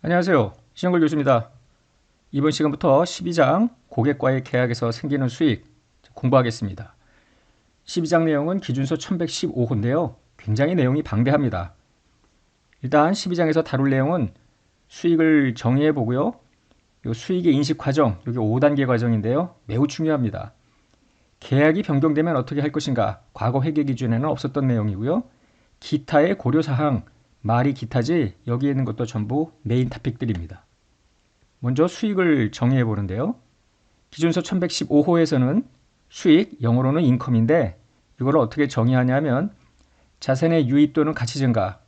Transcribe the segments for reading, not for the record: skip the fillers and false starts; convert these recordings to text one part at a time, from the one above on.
안녕하세요. 신영걸 교수입니다. 이번 시간부터 12장 고객과의 계약에서 생기는 수익 공부하겠습니다. 12장 내용은 기준서 1115호인데요. 굉장히 내용이 방대합니다. 일단 12장에서 다룰 내용은 수익을 정의해 보고요. 이 수익의 인식 과정, 이게 5단계 과정인데요. 매우 중요합니다. 계약이 변경되면 어떻게 할 것인가, 과거 회계 기준에는 없었던 내용이고요. 기타의 고려사항, 말이 기타지 여기에 있는 것도 전부 메인 토픽들입니다. 먼저 수익을 정의해 보는데요. 기준서 1115호에서는 수익, 영어로는 인컴인데 이걸 어떻게 정의하냐면 자산의 유입 또는 가치 증가,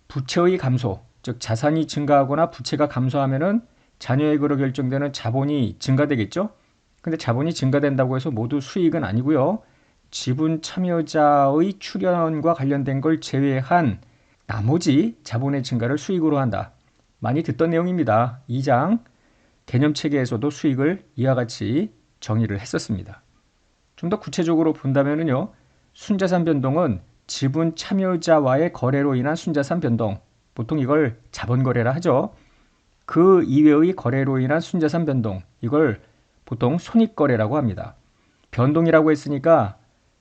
부채의 감소, 즉 자산이 증가하거나 부채가 감소하면은 자녀에게로 결정되는 자본이 증가되겠죠. 근데 자본이 증가된다고 해서 모두 수익은 아니고요. 지분 참여자의 출연과 관련된 걸 제외한 나머지 자본의 증가를 수익으로 한다. 많이 듣던 내용입니다. 2장 개념체계에서도 수익을 이와 같이 정의를 했었습니다. 좀 더 구체적으로 본다면요. 순자산 변동은 지분 참여자와의 거래로 인한 순자산 변동. 보통 이걸 자본거래라 하죠. 그 이외의 거래로 인한 순자산 변동. 이걸 보통 손익거래라고 합니다. 변동이라고 했으니까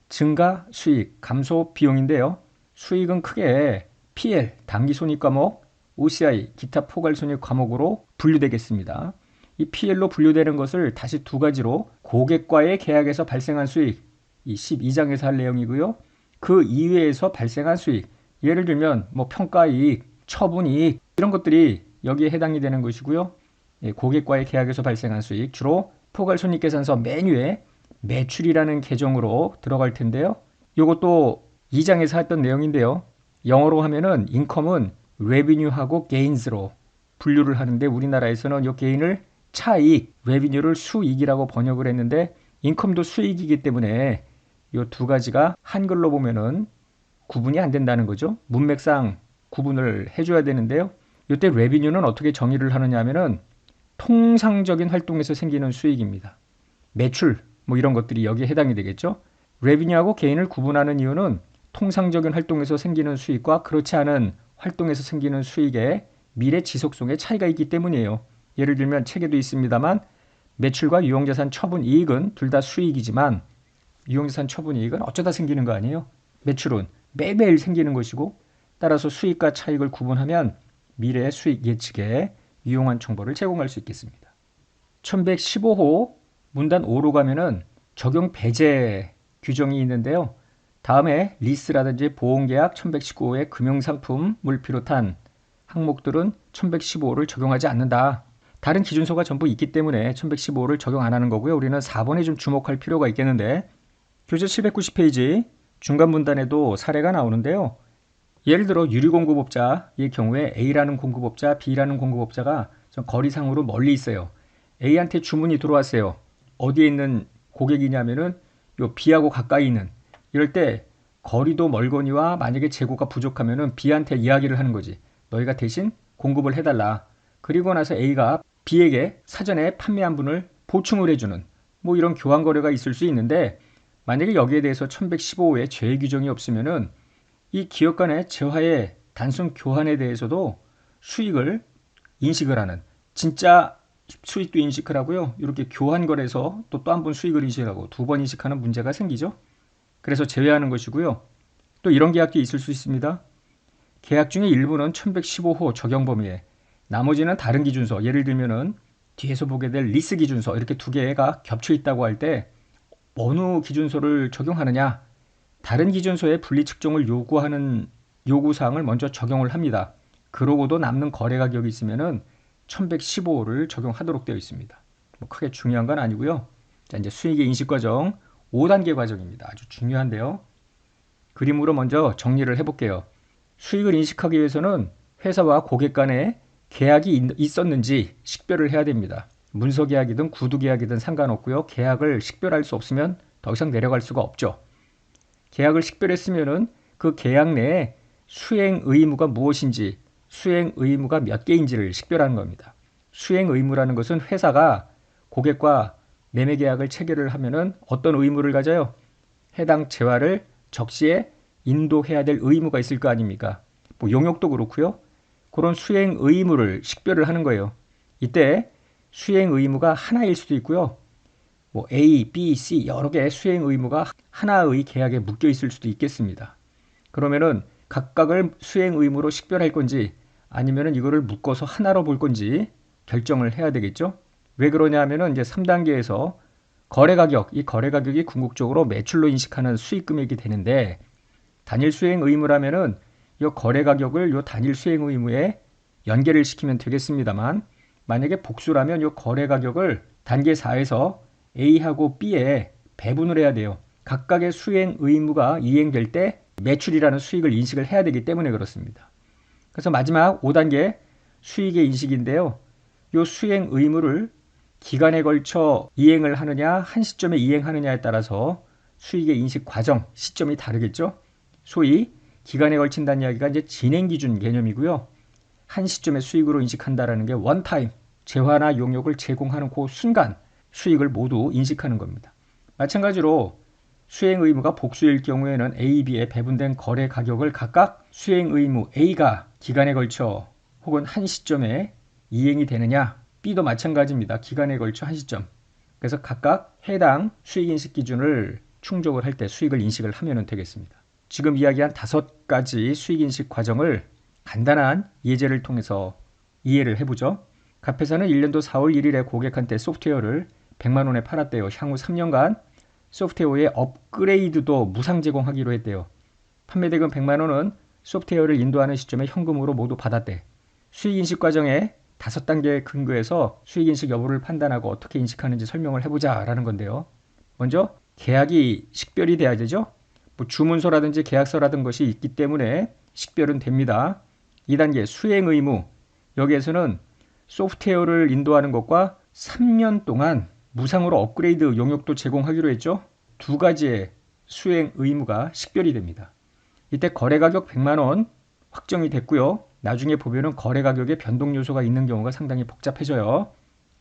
증가 수익, 감소 비용인데요. 수익은 크게 PL, 당기손익 과목, OCI, 기타 포괄손익 과목으로 분류되겠습니다. 이 PL로 분류되는 것을 다시 두 가지로 고객과의 계약에서 발생한 수익, 이 12장에서 할 내용이고요. 그 이외에서 발생한 수익, 예를 들면 뭐 평가이익, 처분이익 이런 것들이 여기에 해당이 되는 것이고요. 고객과의 계약에서 발생한 수익, 주로 포괄손익계산서 맨 위에 매출이라는 계정으로 들어갈 텐데요. 이것도 2장에서 했던 내용인데요. 영어로 하면은 인컴은 revenue하고 gains로 분류를 하는데 우리나라에서는 이 gain을 차익, revenue를 수익이라고 번역을 했는데 인컴도 수익이기 때문에 이 두 가지가 한글로 보면은 구분이 안 된다는 거죠. 문맥상 구분을 해줘야 되는데요. 이때 revenue는 어떻게 정의를 하느냐 하면은 통상적인 활동에서 생기는 수익입니다. 매출 뭐 이런 것들이 여기에 해당이 되겠죠. revenue하고 gain을 구분하는 이유는 통상적인 활동에서 생기는 수익과 그렇지 않은 활동에서 생기는 수익의 미래 지속성에 차이가 있기 때문이에요. 예를 들면 책에도 있습니다만 매출과 유용자산 처분 이익은 둘 다 수익이지만 유용자산 처분 이익은 어쩌다 생기는 거 아니에요. 매출은 매일매일 생기는 것이고 따라서 수익과 차익을 구분하면 미래의 수익 예측에 유용한 정보를 제공할 수 있겠습니다. 1115호 문단 5로 가면은 적용 배제 규정이 있는데요. 다음에 리스라든지 보험계약 1119호의 금융상품을 비롯한 항목들은 1115호를 적용하지 않는다. 다른 기준서가 전부 있기 때문에 1115호를 적용 안 하는 거고요. 우리는 4번에 좀 주목할 필요가 있겠는데 교재 790페이지 중간 문단에도 사례가 나오는데요. 예를 들어 유리공급업자의 경우에 A라는 공급업자, B라는 공급업자가 좀 거리상으로 멀리 있어요. A한테 주문이 들어왔어요. 어디에 있는 고객이냐면은 요 B하고 가까이 있는 이럴 때 거리도 멀거니와 만약에 재고가 부족하면은 B한테 이야기를 하는 거지. 너희가 대신 공급을 해달라. 그리고 나서 A가 B에게 사전에 판매한 분을 보충을 해주는 뭐 이런 교환 거래가 있을 수 있는데 만약에 여기에 대해서 1115호에 제외 규정이 없으면은 이 기업 간의 재화의 단순 교환에 대해서도 수익을 인식을 하는 진짜 수익도 인식을 하고요. 이렇게 교환 거래에서 또 한 번 수익을 인식하고 두 번 인식하는 문제가 생기죠. 그래서 제외하는 것이고요. 또 이런 계약도 있을 수 있습니다. 계약 중에 일부는 1115호 적용 범위에 나머지는 다른 기준서 예를 들면은 뒤에서 보게 될 리스 기준서 이렇게 두 개가 겹쳐 있다고 할 때 어느 기준서를 적용하느냐 다른 기준서의 분리 측정을 요구하는 요구사항을 먼저 적용을 합니다. 그러고도 남는 거래 가격이 있으면은 1115호를 적용하도록 되어 있습니다. 뭐 크게 중요한 건 아니고요. 자, 이제 수익의 인식 과정 5단계 과정입니다. 아주 중요한데요. 그림으로 먼저 정리를 해볼게요. 수익을 인식하기 위해서는 회사와 고객 간에 계약이 있었는지 식별을 해야 됩니다. 문서 계약이든 구두 계약이든 상관없고요. 계약을 식별할 수 없으면 더 이상 내려갈 수가 없죠. 계약을 식별했으면은 그 계약 내에 수행 의무가 무엇인지, 수행 의무가 몇 개인지를 식별하는 겁니다. 수행 의무라는 것은 회사가 고객과 매매 계약을 체결을 하면은 어떤 의무를 가져요? 해당 재화를 적시에 인도해야 될 의무가 있을 거 아닙니까? 뭐 용역도 그렇고요. 그런 수행 의무를 식별을 하는 거예요. 이때 수행 의무가 하나일 수도 있고요. 뭐 A, B, C 여러 개의 수행 의무가 하나의 계약에 묶여 있을 수도 있겠습니다. 그러면은 각각을 수행 의무로 식별할 건지 아니면은 이거를 묶어서 하나로 볼 건지 결정을 해야 되겠죠. 왜 그러냐 하면은 이제 3단계에서 거래 가격, 이 거래 가격이 궁극적으로 매출로 인식하는 수익 금액이 되는데 단일 수행 의무라면은 이 거래 가격을 이 단일 수행 의무에 연계를 시키면 되겠습니다만 만약에 복수라면 이 거래 가격을 단계 4에서 A하고 B에 배분을 해야 돼요. 각각의 수행 의무가 이행될 때 매출이라는 수익을 인식을 해야 되기 때문에 그렇습니다. 그래서 마지막 5단계 수익의 인식인데요. 이 수행 의무를 기간에 걸쳐 이행을 하느냐 한 시점에 이행하느냐에 따라서 수익의 인식 과정, 시점이 다르겠죠. 소위 기간에 걸친다는 이야기가 이제 진행 기준 개념이고요. 한 시점에 수익으로 인식한다라는 게 원타임, 재화나 용역을 제공하는 그 순간 수익을 모두 인식하는 겁니다. 마찬가지로 수행 의무가 복수일 경우에는 A, B에 배분된 거래 가격을 각각 수행 의무 A가 기간에 걸쳐 혹은 한 시점에 이행이 되느냐, B도 마찬가지입니다. 기간에 걸쳐 한 시점. 그래서 각각 해당 수익 인식 기준을 충족을 할 때 수익을 인식을 하면 되겠습니다. 지금 이야기한 5가지 수익 인식 과정을 간단한 예제를 통해서 이해를 해보죠. 갑회사는 1년도 4월 1일에 고객한테 소프트웨어를 100만 원에 팔았대요. 향후 3년간 소프트웨어의 업그레이드도 무상 제공하기로 했대요. 판매대금 100만 원은 소프트웨어를 인도하는 시점에 현금으로 모두 받았대. 수익인식 과정에 5단계에 근거해서 수익인식 여부를 판단하고 어떻게 인식하는지 설명을 해보자 라는 건데요. 먼저 계약이 식별이 돼야 되죠. 뭐 주문서라든지 계약서라든 것이 있기 때문에 식별은 됩니다. 2단계 수행 의무. 여기에서는 소프트웨어를 인도하는 것과 3년 동안 무상으로 업그레이드 용역도 제공하기로 했죠. 2가지의 수행 의무가 식별이 됩니다. 이때 거래 가격 100만 원 확정이 됐고요. 나중에 보면은 거래 가격에 변동 요소가 있는 경우가 상당히 복잡해져요.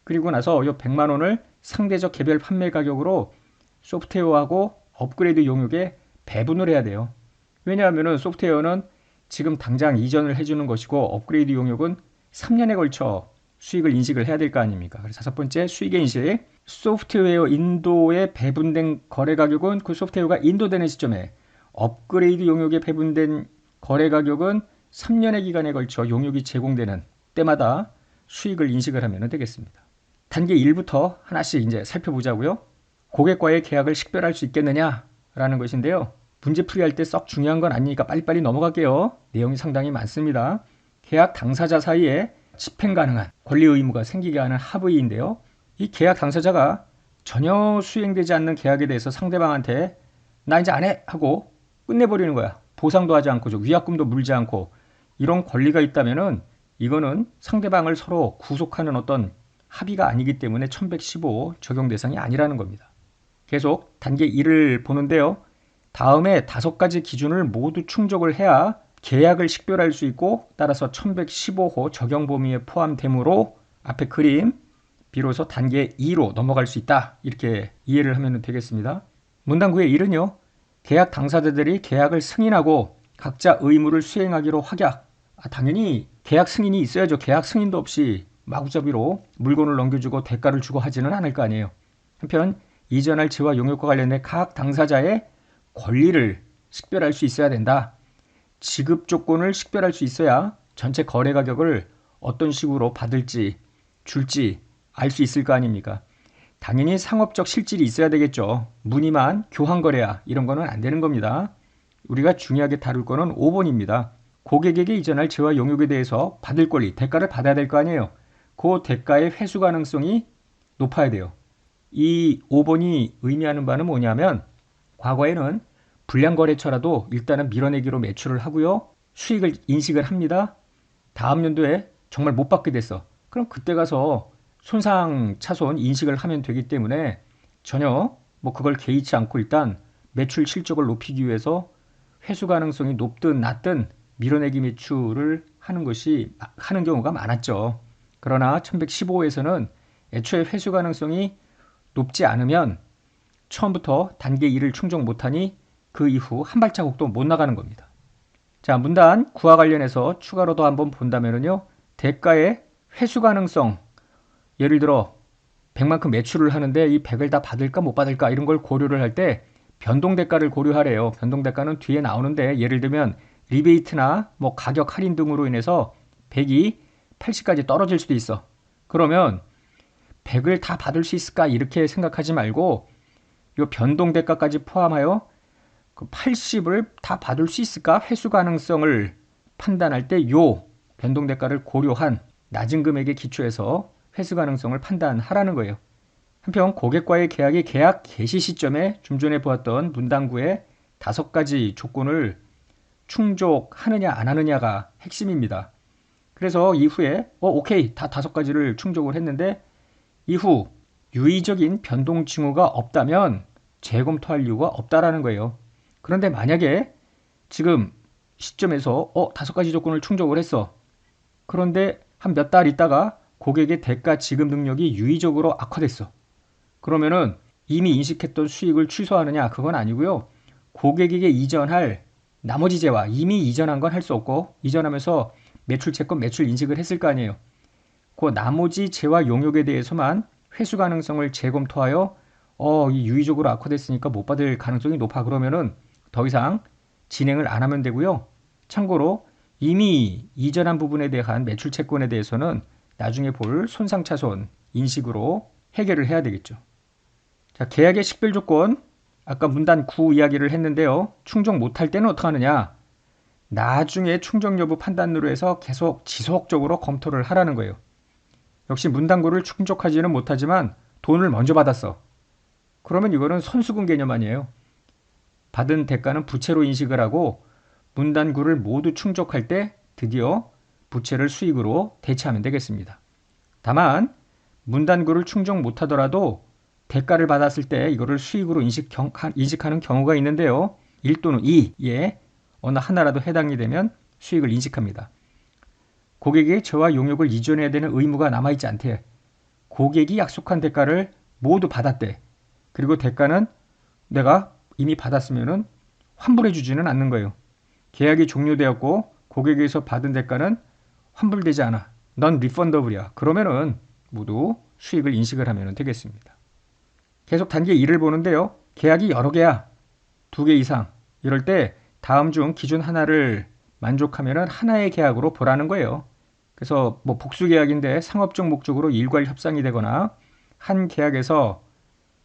그리고 나서 이 100만 원을 상대적 개별 판매 가격으로 소프트웨어하고 업그레이드 용역에 배분을 해야 돼요. 왜냐하면 소프트웨어는 지금 당장 이전을 해주는 것이고 업그레이드 용역은 3년에 걸쳐 수익을 인식을 해야 될 거 아닙니까? 그래서 5번째 수익의 인식. 소프트웨어 인도에 배분된 거래 가격은 그 소프트웨어가 인도되는 시점에 업그레이드 용역에 배분된 거래 가격은 3년의 기간에 걸쳐 용역이 제공되는 때마다 수익을 인식을 하면 되겠습니다. 단계 1부터 하나씩 이제 살펴보자고요. 고객과의 계약을 식별할 수 있겠느냐라는 것인데요. 문제 풀이할 때 썩 중요한 건 아니니까 빨리빨리 넘어갈게요. 내용이 상당히 많습니다. 계약 당사자 사이에 집행 가능한 권리 의무가 생기게 하는 합의인데요. 이 계약 당사자가 전혀 수행되지 않는 계약에 대해서 상대방한테 나 이제 안 해 하고 끝내버리는 거야. 보상도 하지 않고 위약금도 물지 않고 이런 권리가 있다면은 이거는 상대방을 서로 구속하는 어떤 합의가 아니기 때문에 1115 적용 대상이 아니라는 겁니다. 계속 단계 1을 보는데요. 다음에 5가지 기준을 모두 충족을 해야 계약을 식별할 수 있고 따라서 1115호 적용 범위에 포함되므로 앞에 그림 비로소 단계 2로 넘어갈 수 있다. 이렇게 이해를 하면 되겠습니다. 문단구의 1은요. 계약 당사자들이 계약을 승인하고 각자 의무를 수행하기로 확약. 당연히 계약 승인이 있어야죠. 계약 승인도 없이 마구잡이로 물건을 넘겨주고 대가를 주고 하지는 않을 거 아니에요. 한편 이전할 재화 용역과 관련된 각 당사자의 권리를 식별할 수 있어야 된다. 지급 조건을 식별할 수 있어야 전체 거래 가격을 어떤 식으로 받을지 줄지 알 수 있을 거 아닙니까? 당연히 상업적 실질이 있어야 되겠죠. 무늬만 교환 거래야 이런 거는 안 되는 겁니다. 우리가 중요하게 다룰 거는 5번입니다. 고객에게 이전할 재화 용역에 대해서 받을 권리, 대가를 받아야 될 거 아니에요. 그 대가의 회수 가능성이 높아야 돼요. 이 5번이 의미하는 바는 뭐냐면 과거에는 불량거래처라도 일단은 밀어내기로 매출을 하고요. 수익을 인식을 합니다. 다음 연도에 정말 못 받게 됐어. 그럼 그때 가서 손상 차손 인식을 하면 되기 때문에 전혀 그걸 개의치 않고 일단 매출 실적을 높이기 위해서 회수 가능성이 높든 낮든 밀어내기 매출을 하는 경우가 많았죠. 그러나 1115호에서는 애초에 회수 가능성이 높지 않으면 처음부터 단계 1을 충족 못하니 그 이후 한 발자국도 못 나가는 겁니다. 자, 문단 9와 관련해서 추가로 더 한번 본다면요. 대가의 회수 가능성. 예를 들어 100만큼 매출을 하는데 이 100을 다 받을까 못 받을까 이런 걸 고려를 할 때 변동 대가를 고려하래요. 변동 대가는 뒤에 나오는데 예를 들면 리베이트나 뭐 가격 할인 등으로 인해서 100이 80까지 떨어질 수도 있어. 그러면 100을 다 받을 수 있을까 이렇게 생각하지 말고 이 변동 대가까지 포함하여 그 80을 다 받을 수 있을까 회수 가능성을 판단할 때 요 변동 대가를 고려한 낮은 금액에 기초해서 회수 가능성을 판단하라는 거예요. 한편 고객과의 계약이 계약 개시 시점에 좀 전에 보았던 문단구의 5가지 조건을 충족하느냐 안 하느냐가 핵심입니다. 그래서 이후에 오케이 다 5가지를 충족을 했는데 이후 유의적인 변동 징후가 없다면 재검토할 이유가 없다라는 거예요. 그런데 만약에 지금 시점에서 5가지 조건을 충족을 했어. 그런데 한 몇 달 있다가 고객의 대가 지급 능력이 유의적으로 악화됐어. 그러면은 이미 인식했던 수익을 취소하느냐 그건 아니고요. 고객에게 이전할 나머지 재화 이미 이전한 건 할 수 없고 이전하면서 매출 채권 매출 인식을 했을 거 아니에요. 그 나머지 재화 용역에 대해서만 회수 가능성을 재검토하여 이 유의적으로 악화됐으니까 못 받을 가능성이 높아 그러면은 더 이상 진행을 안 하면 되고요. 참고로 이미 이전한 부분에 대한 매출 채권에 대해서는 나중에 볼 손상차손 인식으로 해결을 해야 되겠죠. 자, 계약의 식별 조건 아까 문단 9 이야기를 했는데요. 충족 못할 때는 어떻게 하느냐? 나중에 충족 여부 판단으로 해서 계속 지속적으로 검토를 하라는 거예요. 역시 문단 9를 충족하지는 못하지만 돈을 먼저 받았어. 그러면 이거는 선수금 개념 아니에요. 받은 대가는 부채로 인식을 하고 문단 9를 모두 충족할 때 드디어 부채를 수익으로 대체하면 되겠습니다. 다만 문단 9를 충족 못하더라도 대가를 받았을 때 이거를 수익으로 인식하는 경우가 있는데요. 1 또는 2에 어느 하나라도 해당이 되면 수익을 인식합니다. 고객에게 재화 용역을 이전해야 되는 의무가 남아있지 않대. 고객이 약속한 대가를 모두 받았대. 그리고 대가는 내가 이미 받았으면 환불해 주지는 않는 거예요. 계약이 종료되었고 고객에게서 받은 대가는 환불되지 않아. 넌 리펀더블이야. 그러면은 모두 수익을 인식을 하면 되겠습니다. 계속 단계 2를 보는데요. 계약이 여러 개야. 2개 이상. 이럴 때 다음 중 기준 하나를 만족하면 하나의 계약으로 보라는 거예요. 그래서 뭐 복수 계약인데 상업적 목적으로 일괄 협상이 되거나 한 계약에서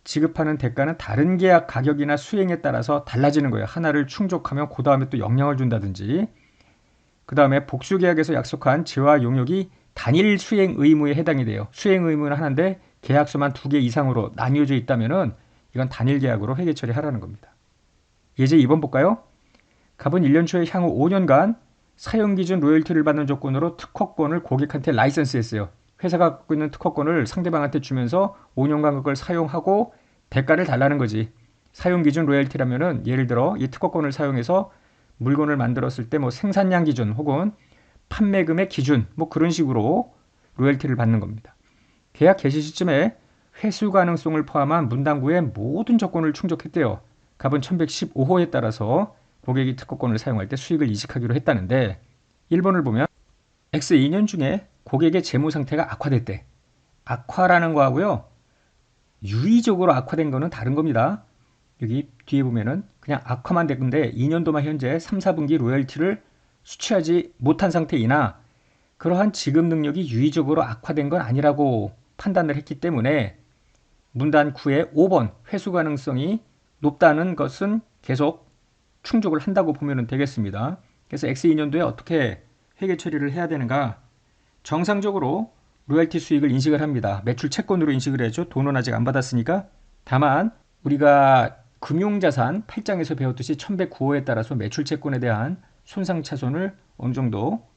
지급하는 대가는 다른 계약 가격이나 수행에 따라서 달라지는 거예요. 하나를 충족하면 그 다음에 또 영향을 준다든지 그 다음에 복수 계약에서 약속한 재화 용역이 단일 수행 의무에 해당이 돼요. 수행 의무는 하나인데 계약서만 2개 이상으로 나뉘어져 있다면 이건 단일 계약으로 회계 처리하라는 겁니다. 예제 2번 볼까요? 갑은 1년 초에 향후 5년간 사용 기준 로열티를 받는 조건으로 특허권을 고객한테 라이선스했어요. 회사가 갖고 있는 특허권을 상대방한테 주면서 5년간 그걸 사용하고 대가를 달라는 거지. 사용 기준 로열티라면은 예를 들어 이 특허권을 사용해서 물건을 만들었을 때 뭐 생산량 기준 혹은 판매금의 기준 뭐 그런 식으로 로열티를 받는 겁니다. 계약 개시 시점에 회수 가능성을 포함한 문단구의 모든 조건을 충족했대요. 갑은 1115호에 따라서 고객이 특허권을 사용할 때 수익을 인식하기로 했다는데 1번을 보면 X 2년 중에 고객의 재무 상태가 악화됐대. 악화라는 거하고요. 유의적으로 악화된 거는 다른 겁니다. 여기 뒤에 보면은 그냥 악화만 된 건데 2년도만 현재 3, 4분기 로열티를 수취하지 못한 상태이나 그러한 지급 능력이 유의적으로 악화된 건 아니라고 판단을 했기 때문에 문단 9의 5번 회수 가능성이 높다는 것은 계속 충족을 한다고 보면 되겠습니다. 그래서 X2년도에 어떻게 회계 처리를 해야 되는가? 정상적으로 로열티 수익을 인식을 합니다. 매출 채권으로 인식을 해야죠. 돈은 아직 안 받았으니까. 다만 우리가 금융자산 8장에서 배웠듯이 1109호에 따라서 매출 채권에 대한 손상차손을 어느 정도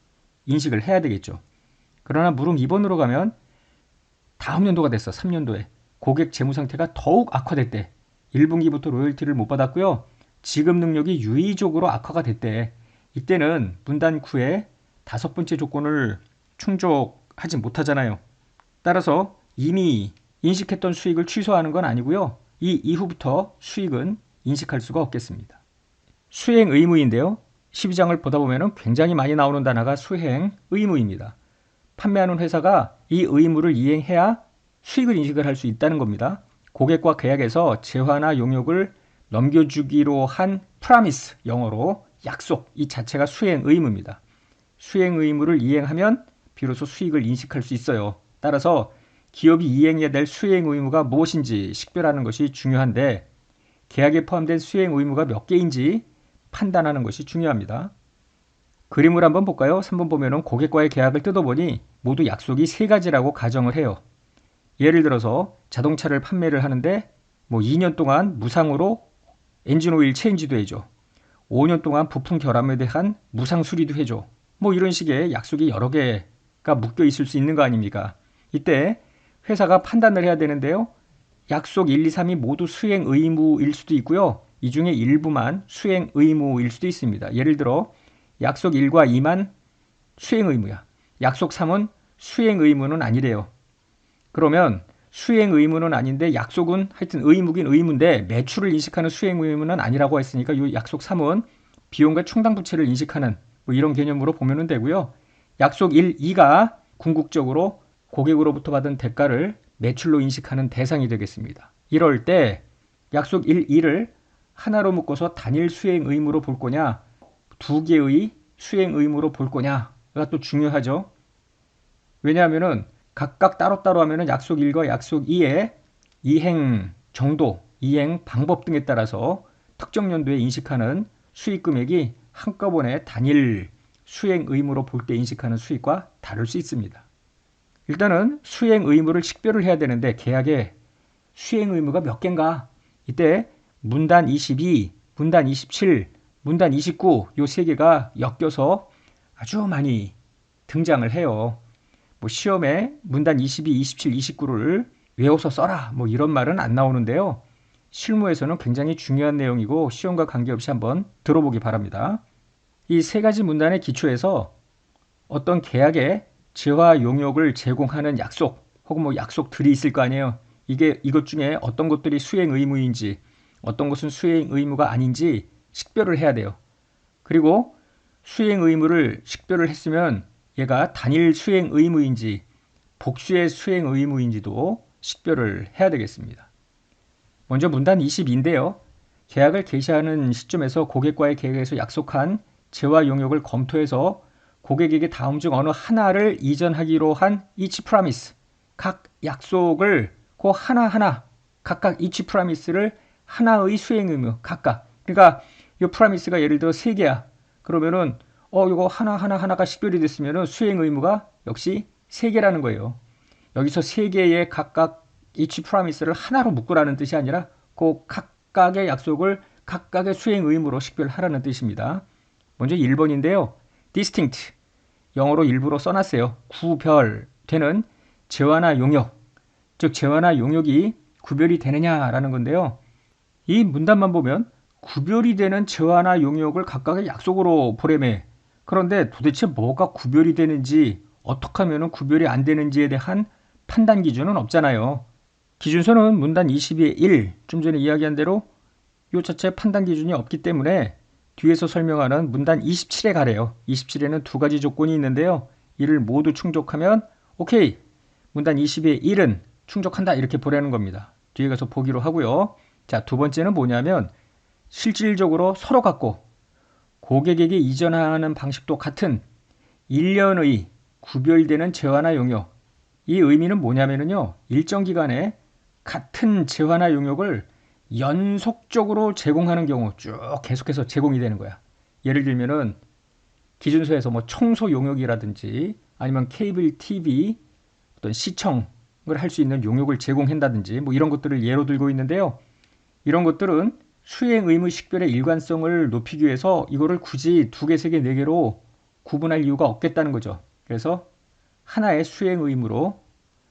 인식을 해야 되겠죠. 그러나 물음 2번으로 가면 다음 연도가 됐어. 3년도에. 고객 재무 상태가 더욱 악화됐대. 1분기부터 로열티를 못 받았고요. 지급 능력이 유의적으로 악화가 됐대. 이때는 문단 9의 5번째 조건을 충족하지 못하잖아요. 따라서 이미 인식했던 수익을 취소하는 건 아니고요. 이 이후부터 수익은 인식할 수가 없겠습니다. 수행 의무인데요. 12장을 보다 보면 굉장히 많이 나오는 단어가 수행 의무입니다. 판매하는 회사가 이 의무를 이행해야 수익을 인식을 할 수 있다는 겁니다. 고객과 계약에서 재화나 용역을 넘겨주기로 한 promise, 영어로 약속, 이 자체가 수행 의무입니다. 수행 의무를 이행하면 비로소 수익을 인식할 수 있어요. 따라서 기업이 이행해야 될 수행 의무가 무엇인지 식별하는 것이 중요한데 계약에 포함된 수행 의무가 몇 개인지 판단하는 것이 중요합니다. 그림을 한번 볼까요? 3번 보면은 고객과의 계약을 뜯어보니 모두 약속이 3가지라고 가정을 해요. 예를 들어서 자동차를 판매를 하는데 2년 동안 무상으로 엔진 오일 체인지도 해줘. 5년 동안 부품 결함에 대한 무상 수리도 해줘. 이런 식의 약속이 여러 개가 묶여 있을 수 있는 거 아닙니까? 이때 회사가 판단을 해야 되는데요. 약속 1, 2, 3이 모두 수행 의무일 수도 있고요. 이 중에 일부만 수행 의무일 수도 있습니다. 예를 들어 약속 1과 2만 수행 의무야. 약속 3은 수행 의무는 아니래요. 그러면 수행 의무는 아닌데 약속은 하여튼 의무긴 의무인데 매출을 인식하는 수행 의무는 아니라고 했으니까 이 약속 3은 비용과 충당부채를 인식하는 이런 개념으로 보면 되고요. 약속 1, 2가 궁극적으로 고객으로부터 받은 대가를 매출로 인식하는 대상이 되겠습니다. 이럴 때 약속 1, 2를 하나로 묶어서 단일 수행 의무로 볼 거냐, 2개의 수행 의무로 볼 거냐가 또 중요하죠. 왜냐하면은 각각 따로따로 하면은 약속 1과 약속 2의 이행 정도, 이행 방법 등에 따라서 특정 연도에 인식하는 수익 금액이 한꺼번에 단일 수행 의무로 볼 때 인식하는 수익과 다를 수 있습니다. 일단은 수행 의무를 식별을 해야 되는데 계약에 수행 의무가 몇 개인가? 이때 문단 22, 문단 27, 문단 29 요 3개가 엮여서 아주 많이 등장을 해요. 시험에 문단 22, 27, 29를 외워서 써라 이런 말은 안 나오는데요. 실무에서는 굉장히 중요한 내용이고 시험과 관계없이 한번 들어보기 바랍니다. 이 3가지 문단의 기초에서 어떤 계약에 재화 용역을 제공하는 약속 혹은 약속들이 있을 거 아니에요. 이것 중에 어떤 것들이 수행 의무인지 어떤 것은 수행 의무가 아닌지 식별을 해야 돼요. 그리고 수행 의무를 식별을 했으면 얘가 단일 수행 의무인지 복수의 수행 의무인지도 식별을 해야 되겠습니다. 먼저 문단 22인데요. 계약을 개시하는 시점에서 고객과의 계약에서 약속한 재화 용역을 검토해서 고객에게 다음 중 어느 하나를 이전하기로 한 each promise, 각 약속을 그 하나하나 각각 each promise를 하나의 수행 의무 각각. 그러니까 이 promise가 예를 들어 3개야. 그러면은 이거 하나가 식별이 됐으면은 수행 의무가 역시 3개라는 거예요. 여기서 3개의 각각 each promise를 하나로 묶으라는 뜻이 아니라 그 각각의 약속을 각각의 수행 의무로 식별하라는 뜻입니다. 먼저 1번인데요. distinct, 영어로 일부러 써놨어요. 구별되는 재화나 용역, 즉 재화나 용역이 구별이 되느냐라는 건데요. 이 문단만 보면 구별이 되는 재화나 용역을 각각의 약속으로 보래매. 그런데 도대체 뭐가 구별이 되는지 어떻게 하면 구별이 안 되는지에 대한 판단 기준은 없잖아요. 기준서는 문단 22의 1, 좀 전에 이야기한 대로 이 자체 판단 기준이 없기 때문에 뒤에서 설명하는 문단 27에 가래요. 27에는 2가지 조건이 있는데요. 이를 모두 충족하면 오케이, 문단 22의 1은 충족한다 이렇게 보라는 겁니다. 뒤에 가서 보기로 하고요. 자, 2번째는 뭐냐면 실질적으로 서로 갖고 고객에게 이전하는 방식도 같은 1년의 구별되는 재화나 용역. 이 의미는 뭐냐면요. 일정 기간에 같은 재화나 용역을 연속적으로 제공하는 경우 쭉 계속해서 제공이 되는 거야. 예를 들면은 기준서에서 청소 용역이라든지 아니면 케이블 TV 어떤 시청을 할 수 있는 용역을 제공한다든지 이런 것들을 예로 들고 있는데요. 이런 것들은 수행 의무 식별의 일관성을 높이기 위해서 이거를 굳이 2개, 3개, 4개로 구분할 이유가 없겠다는 거죠. 그래서 하나의 수행 의무로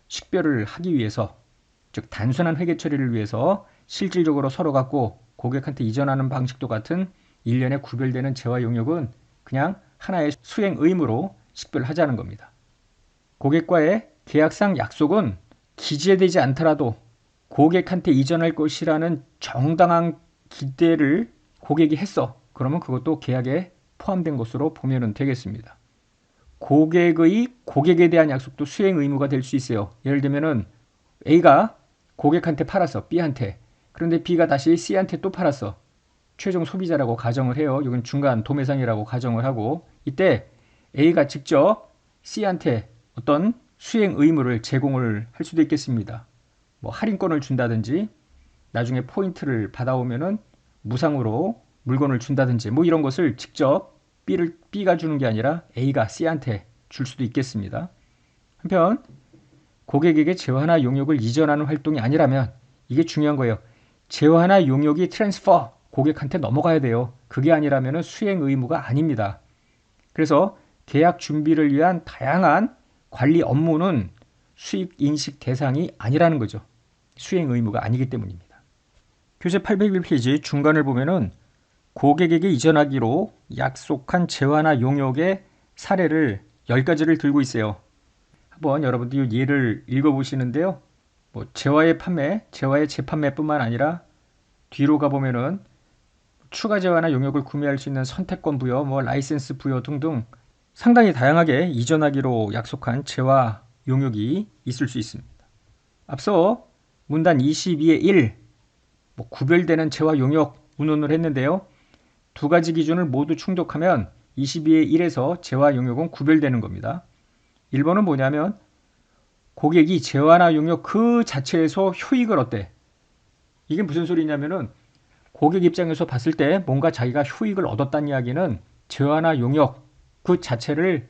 식별을 하기 위해서, 즉 단순한 회계 처리를 위해서 실질적으로 서로 갖고 고객한테 이전하는 방식도 같은 1년에 구별되는 재화 용역은 그냥 하나의 수행 의무로 식별하자는 겁니다. 고객과의 계약상 약속은 기재되지 않더라도 고객한테 이전할 것이라는 정당한 기대를 고객이 했어. 그러면 그것도 계약의 포함된 것으로 보면 되겠습니다. 고객에 대한 약속도 수행 의무가 될 수 있어요. 예를 들면은 A가 고객한테 팔았어. B한테. 그런데 B가 다시 C한테 또 팔았어. 최종 소비자라고 가정을 해요. 이건 중간 도매상이라고 가정을 하고, 이때 A가 직접 C한테 어떤 수행 의무를 제공을 할 수도 있겠습니다. 뭐 할인권을 준다든지, 나중에 포인트를 받아오면은 무상으로 물건을 준다든지, 뭐 이런 것을 직접 B가 주는 게 아니라 A가 C한테 줄 수도 있겠습니다. 한편 고객에게 재화나 용역을 이전하는 활동이 아니라면, 이게 중요한 거예요. 재화나 용역이 트랜스퍼, 고객한테 넘어가야 돼요. 그게 아니라면 수행 의무가 아닙니다. 그래서 계약 준비를 위한 다양한 관리 업무는 수익 인식 대상이 아니라는 거죠. 수행 의무가 아니기 때문입니다. 교재 801페이지 중간을 보면은 고객에게 이전하기로 약속한 재화나 용역의 사례를 10가지를 들고 있어요. 한번 여러분들 이 예를 읽어보시는데요. 뭐 재화의 판매, 재화의 재판매뿐만 아니라 뒤로 가보면은 추가 재화나 용역을 구매할 수 있는 선택권 부여, 뭐 라이센스 부여 등등 상당히 다양하게 이전하기로 약속한 재화, 용역이 있을 수 있습니다. 앞서 문단 22의 1, 뭐 구별되는 재화, 용역 운운을 했는데요. 두 가지 기준을 모두 충족하면 22의 1에서 재화, 용역은 구별되는 겁니다. 1번은 뭐냐면 고객이 재화나 용역 그 자체에서 효익을 얻대. 이게 무슨 소리냐면은 고객 입장에서 봤을 때 뭔가 자기가 효익을 얻었다는 이야기는 재화나 용역 그 자체를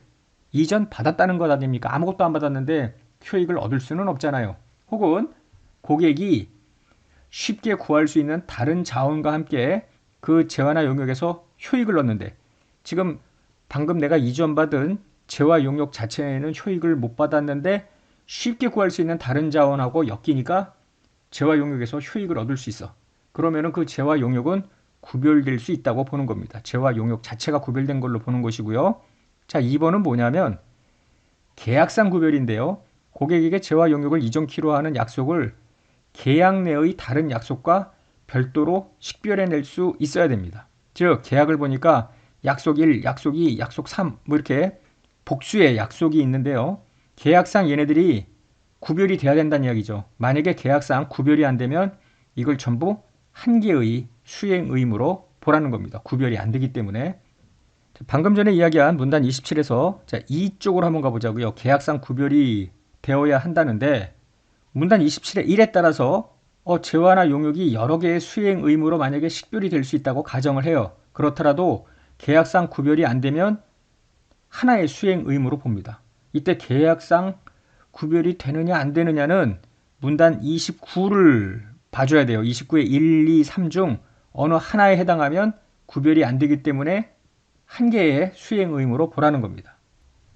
이전 받았다는 것 아닙니까? 아무것도 안 받았는데 효익을 얻을 수는 없잖아요. 혹은 고객이 쉽게 구할 수 있는 다른 자원과 함께 그 재화나 용역에서 효익을 얻는데, 지금 방금 내가 이전받은 재화 용역 자체에는 효익을 못 받았는데 쉽게 구할 수 있는 다른 자원하고 엮이니까 재화 용역에서 효익을 얻을 수 있어. 그러면은 그 재화 용역은 구별될 수 있다고 보는 겁니다. 재화 용역 자체가 구별된 걸로 보는 것이고요. 자, 2번은 뭐냐면 계약상 구별인데요. 고객에게 재화 용역을 이전키로 하는 약속을 계약 내의 다른 약속과 별도로 식별해낼 수 있어야 됩니다. 즉 계약을 보니까 약속 1, 약속 2, 약속 3 뭐 이렇게 복수의 약속이 있는데요. 계약상 얘네들이 구별이 돼야 된다는 이야기죠. 만약에 계약상 구별이 안 되면 이걸 전부 한 개의 수행 의무로 보라는 겁니다. 구별이 안 되기 때문에. 방금 전에 이야기한 문단 27에서 자, 이쪽으로 한번 가보자고요. 계약상 구별이 되어야 한다는데 문단 27의 1에 따라서 재화나 용역이 여러 개의 수행 의무로 만약에 식별이 될 수 있다고 가정을 해요. 그렇더라도 계약상 구별이 안 되면 하나의 수행 의무로 봅니다. 이때 계약상 구별이 되느냐 안 되느냐는 문단 29를 봐줘야 돼요. 29의 1, 2, 3 중 어느 하나에 해당하면 구별이 안 되기 때문에 한 개의 수행 의무로 보라는 겁니다.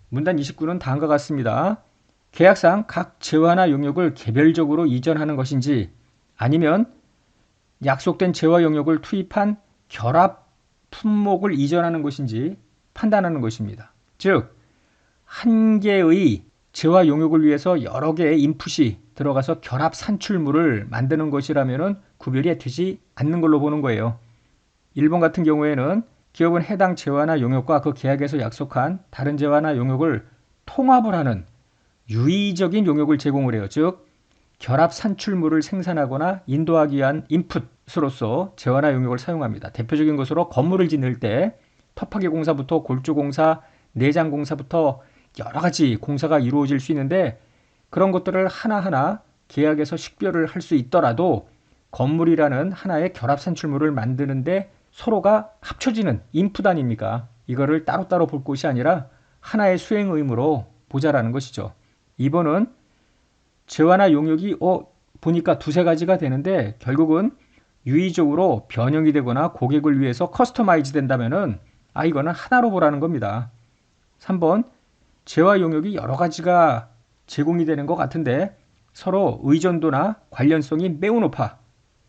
문단 29는 다음과 같습니다. 계약상 각 재화나 용역을 개별적으로 이전하는 것인지 아니면 약속된 재화 용역을 투입한 결합 품목을 이전하는 것인지 판단하는 것입니다. 즉, 한 개의 재화 용역을 위해서 여러 개의 인풋이 들어가서 결합 산출물을 만드는 것이라면 구별이 되지 않는 걸로 보는 거예요. 1번 같은 경우에는 기업은 해당 재화나 용역과 그 계약에서 약속한 다른 재화나 용역을 통합을 하는 유의적인 용역을 제공을 해요. 즉 결합 산출물을 생산하거나 인도하기 위한 인풋으로서 재화나 용역을 사용합니다. 대표적인 것으로 건물을 짓는 때 터파기 공사부터 골조 공사, 내장 공사부터 여러 가지 공사가 이루어질 수 있는데 그런 것들을 하나하나 계약에서 식별을 할 수 있더라도 건물이라는 하나의 결합 산출물을 만드는데 서로가 합쳐지는 인풋 아닙니까? 이거를 따로따로 볼 것이 아니라 하나의 수행 의무로 보자라는 것이죠. 2번은 재화나 용역이 보니까 두세 가지가 되는데 결국은 유의적으로 변형이 되거나 고객을 위해서 커스터마이즈 된다면은 이거는 하나로 보라는 겁니다. 3번 재화 용역이 여러 가지가 제공이 되는 것 같은데 서로 의존도나 관련성이 매우 높아.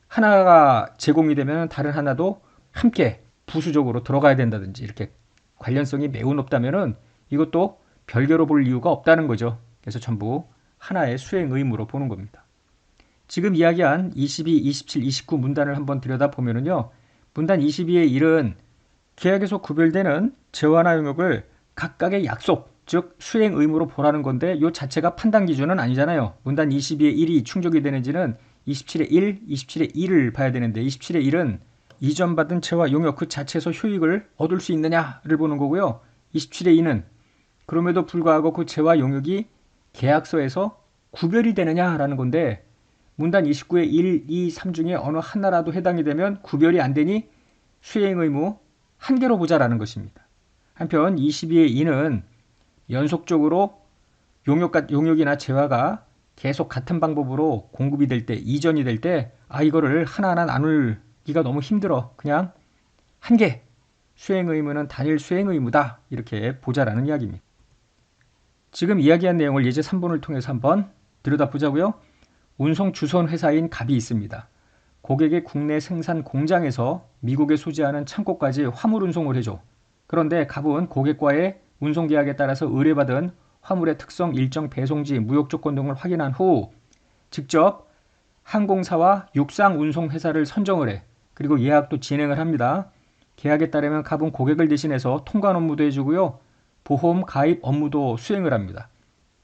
하나가 제공이 되면 다른 하나도 함께 부수적으로 들어가야 된다든지 이렇게 관련성이 매우 높다면은 이것도 별개로 볼 이유가 없다는 거죠. 그래서 전부 하나의 수행 의무로 보는 겁니다. 지금 이야기한 22, 27, 29 문단을 한번 들여다보면요. 문단 22의 1은 계약에서 구별되는 재화나 용역을 각각의 약속, 즉 수행 의무로 보라는 건데 이 자체가 판단 기준은 아니잖아요. 문단 22의 1이 충족이 되는지는 27의 1, 27의 2를 봐야 되는데 27의 1은 이전받은 재화 용역 그 자체에서 효익을 얻을 수 있느냐를 보는 거고요. 27의 2는 그럼에도 불구하고 그 재화 용역이 계약서에서 구별이 되느냐라는 건데 문단 29의 1, 2, 3 중에 어느 하나라도 해당이 되면 구별이 안 되니 수행 의무 한 개로 보자라는 것입니다. 한편 22의 2는 연속적으로 용역이나 재화가 계속 같은 방법으로 공급이 될 때, 이전이 될 때, 이거를 하나하나 나누기가 너무 힘들어. 그냥 한 개, 수행 의무는 단일 수행 의무다. 이렇게 보자라는 이야기입니다. 지금 이야기한 내용을 예제 3번을 통해서 한번 들여다보자고요. 운송 주선 회사인 갑이 있습니다. 고객의 국내 생산 공장에서 미국에 소지하는 창고까지 화물 운송을 해줘. 그런데 갑은 고객과의 운송 계약에 따라서 의뢰받은 화물의 특성, 일정 배송지, 무역 조건 등을 확인한 후 직접 항공사와 육상 운송 회사를 선정을 해. 그리고 예약도 진행을 합니다. 계약에 따르면 갑은 고객을 대신해서 통관 업무도 해주고요. 보험 가입 업무도 수행을 합니다.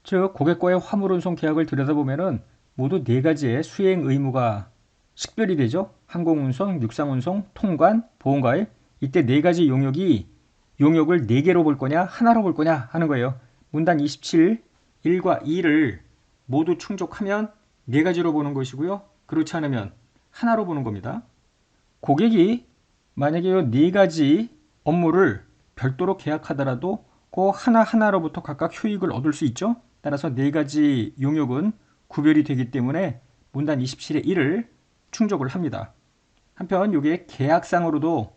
즉 고객과의 화물 운송 계약을 들여다보면은 모두 4가지의 수행 의무가 식별이 되죠. 항공운송, 육상운송, 통관, 보험가입. 이때 4가지 용역을 4개로 볼 거냐 하나로 볼 거냐 하는 거예요. 문단 27, 1과 2를 모두 충족하면 4가지로 보는 것이고요. 그렇지 않으면 하나로 보는 겁니다. 고객이 만약에 이 4가지 업무를 별도로 계약하더라도 그 하나하나로부터 각각 효익을 얻을 수 있죠. 따라서 4가지 용역은 구별이 되기 때문에 문단 27의 1을 충족을 합니다. 한편 이게 계약상으로도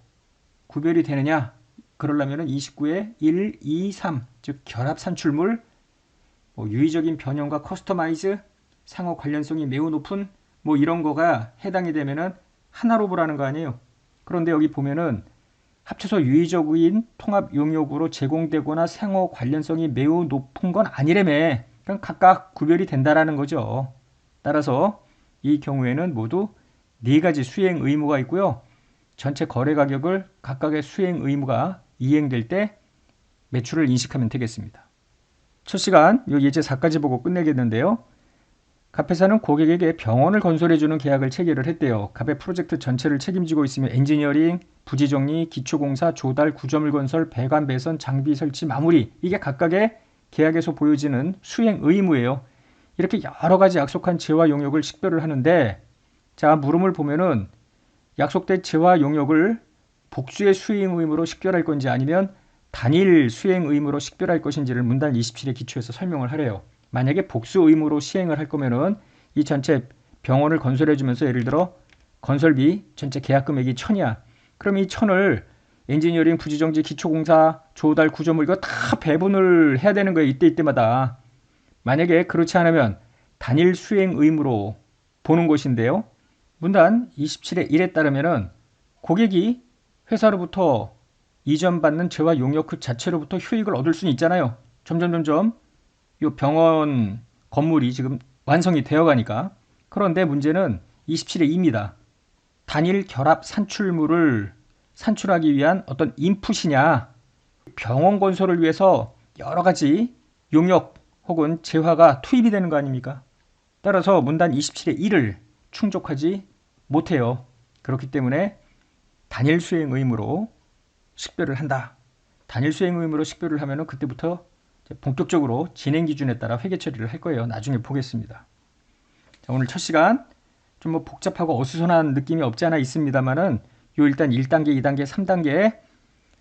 구별이 되느냐? 그러려면 29의 1, 2, 3, 즉 결합 산출물, 유의적인 변형과 커스터마이즈, 상호 관련성이 매우 높은 이런 거가 해당이 되면은 하나로 보라는 거 아니에요. 그런데 여기 보면은 합쳐서 유의적인 통합 용역으로 제공되거나 상호 관련성이 매우 높은 건 아니라며. 그냥 각각 구별이 된다라는 거죠. 따라서 이 경우에는 모두 4가지 수행 의무가 있고요. 전체 거래 가격을 각각의 수행 의무가 이행될 때 매출을 인식하면 되겠습니다. 첫 시간 이 예제 4까지 보고 끝내겠는데요. 갑회사는 고객에게 병원을 건설해주는 계약을 체결을 했대요. 갑의 프로젝트 전체를 책임지고 있으며 엔지니어링, 부지정리, 기초공사, 조달, 구조물 건설, 배관 배선, 장비 설치, 마무리 이게 각각의 계약에서 보여지는 수행 의무예요. 이렇게 여러 가지 약속한 재화 용역을 식별을 하는데 자 물음을 보면은 약속된 재화 용역을 복수의 수행 의무로 식별할 건지 아니면 단일 수행 의무로 식별할 것인지를 문단 27에 기초해서 설명을 하래요. 만약에 복수 의무로 시행을 할 거면은 이 전체 병원을 건설해 주면서 예를 들어 건설비 전체 계약 금액이 1000이야. 그럼 이 1000을 엔지니어링, 부지정지, 기초공사, 조달, 구조물 이거 다 배분을 해야 되는 거예요. 이때마다. 만약에 그렇지 않으면 단일 수행 의무로 보는 것인데요. 문단 27의 1에 따르면은 고객이 회사로부터 이전받는 재화 용역 그 자체로부터 효익을 얻을 수는 있잖아요. 점점 이 병원 건물이 지금 완성이 되어 가니까. 그런데 문제는 27의 2입니다. 단일 결합 산출물을 산출하기 위한 어떤 인풋이냐, 병원 건설을 위해서 여러 가지 용역 혹은 재화가 투입이 되는 거 아닙니까? 따라서 문단 27의 1을 충족하지 못해요. 그렇기 때문에 단일 수행 의무로 식별을 한다. 단일 수행 의무로 식별을 하면은 그때부터 본격적으로 진행 기준에 따라 회계 처리를 할 거예요. 나중에 보겠습니다. 자, 오늘 첫 시간 좀 복잡하고 어수선한 느낌이 없지 않아 있습니다만은 요 일단 1단계, 2단계, 3단계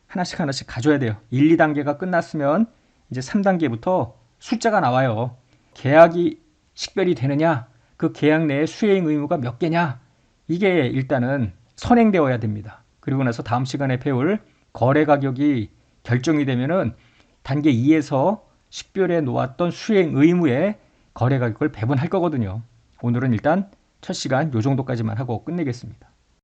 하나씩 가져야 돼요. 1, 2단계가 끝났으면 이제 3단계부터 숫자가 나와요. 계약이 식별이 되느냐, 그 계약 내에 수행 의무가 몇 개냐, 이게 일단은 선행되어야 됩니다. 그리고 나서 다음 시간에 배울 거래 가격이 결정이 되면은 단계 2에서 식별해 놓았던 수행 의무의 거래 가격을 배분할 거거든요. 오늘은 일단 첫 시간 요 정도까지만 하고 끝내겠습니다.